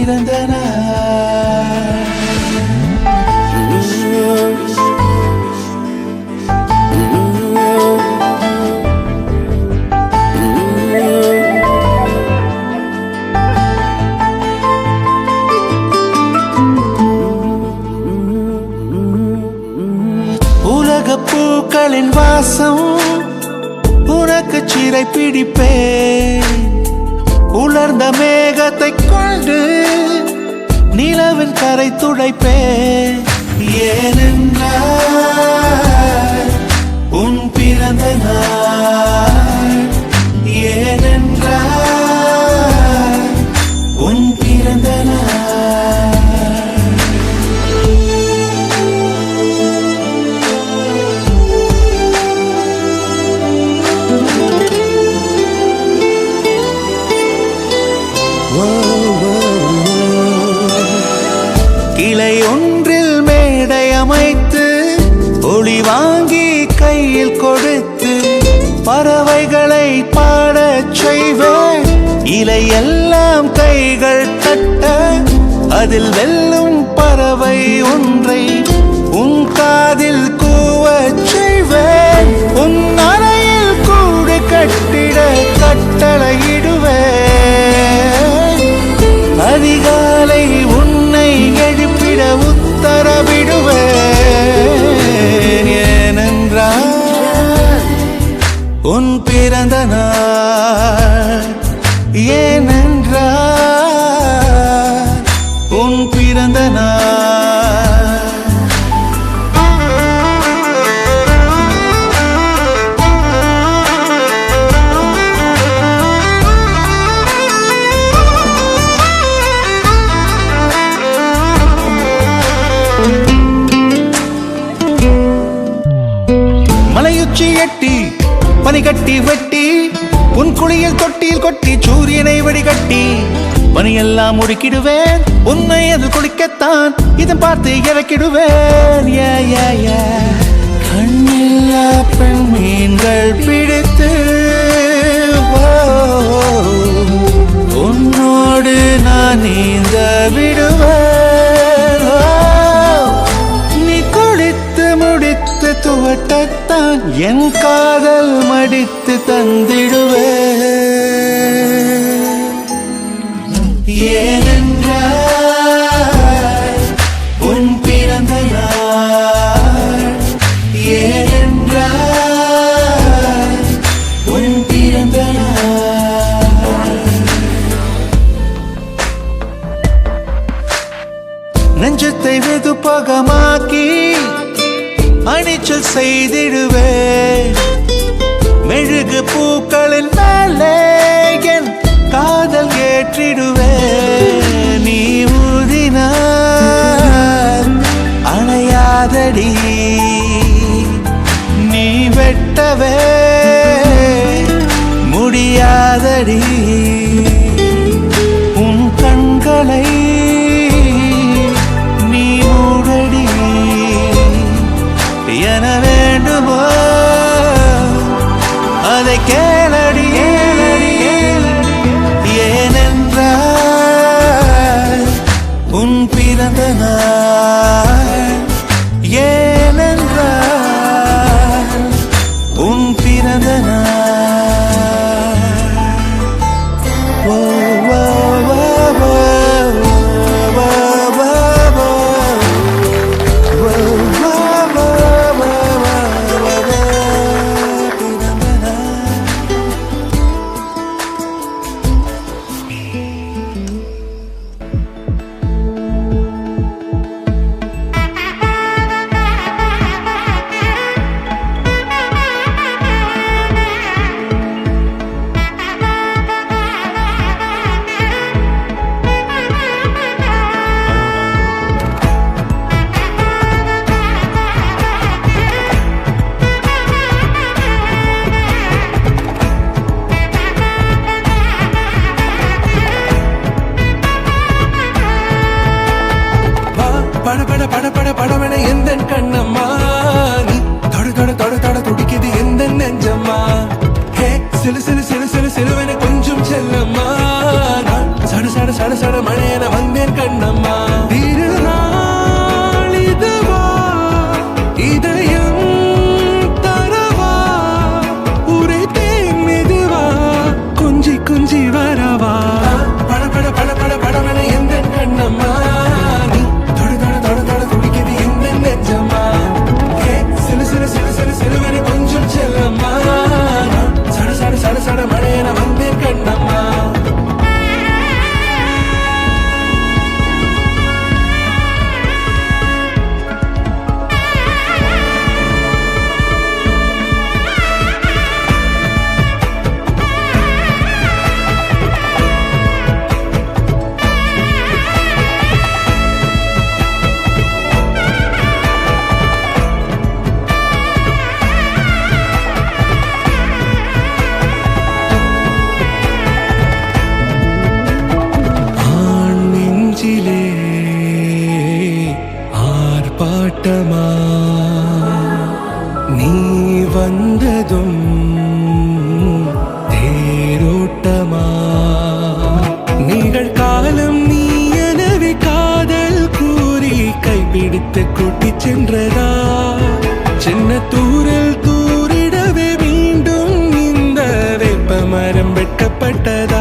பிறந்த நாள். உலக பூக்களின் வாசம் உனக்கு சிறை பிடிப்பேன். உலர்ந்த மேகத்தை கொண்டு நிலவின் கரை துடைப்பேன். ஏனென்றால் உன் பிறந்த நாள். ஏனென்றால் உன் பிறந்த நாள். கிளை ஒன்றில் மேடை அமைத்து ஒளி வாங்கி கையில் கொடுத்து பறவைகளை பாடச் செய்வேன். இலையெல்லாம் கைகள் தட்ட அதில் வெல்லும் பறவை ஒன்றை உன் காதில் கூவச் செய்வேன். உன் அறையில் கூடு கட்டிட கட்டளையிடுவேன். அதிகாலை உன்னை எழுப்பிட உத்தரவிடுவேன். ஏனென்றால் உன் பிறந்த நாள். ஏனென்றால் உன் பிறந்த நாள். மலையுச்சி எட்டி பனி கட்டி வெட்டி உன் குளியில் தொட்டியில் கொட்டி சூரியனை வடிகட்டி பனியெல்லாம் முடுக்கிடுவேன். உன்னை அது குளிக்கத்தான் இதன் பார்த்து இறக்கிடுவேன். கண்ணில்லா பெண் மீன்கள் பிடித்து உன்னோடு நான் நீந்த விடுவேன். நீ குளித்து முடித்து துவட்டத்தான் என் காதல் மடித்து தந்திடுவேன். ஏனென்றால் உன் பிறந்த நாள். ஏனென்றால் உன் பிறந்த நாள். நெஞ்சத்தை வெதுப்பகமாக்கி அணிச்சல் செய்திடுவேன். மெழுகு பூக்களின் மேலே என் காதல் ஏற்றிடுவேன். நீ ஊதினார் அணையாதடி. நீ வெட்டவே முடியாதடி. உன் கண்களை நீ மூடடி. என வேண்டுமோ அதை கேளடி. ஏனென்றால் உன் பிறந்த நாள். ஏனென்றால் உன் பிறந்த நாள். கொஞ்சி வரவா பட பட பட பட படவன எந்த கண்ணம்மா நீ தொடு தொடு தொடு தொடு துடிக்குது எந்த நெஞ்சம்மா சிலு சிலு சிலு சிலு சிலுவனை கொஞ்சம் செல்லம்மா சட சட சட சட மழையன வந்தேன் கண்ணம்மா ஆர்ப்பாட்டமா நீ வந்ததும் தேரோட்டமா நிகழ்காலம் நீ எனவே காதல் கூறி கைப்பிடித்து கூட்டிச் சென்றதா சின்ன தூரல் தூரிடவே மீண்டும் இந்த வேப்பமரம் வெட்கப்பட்டதா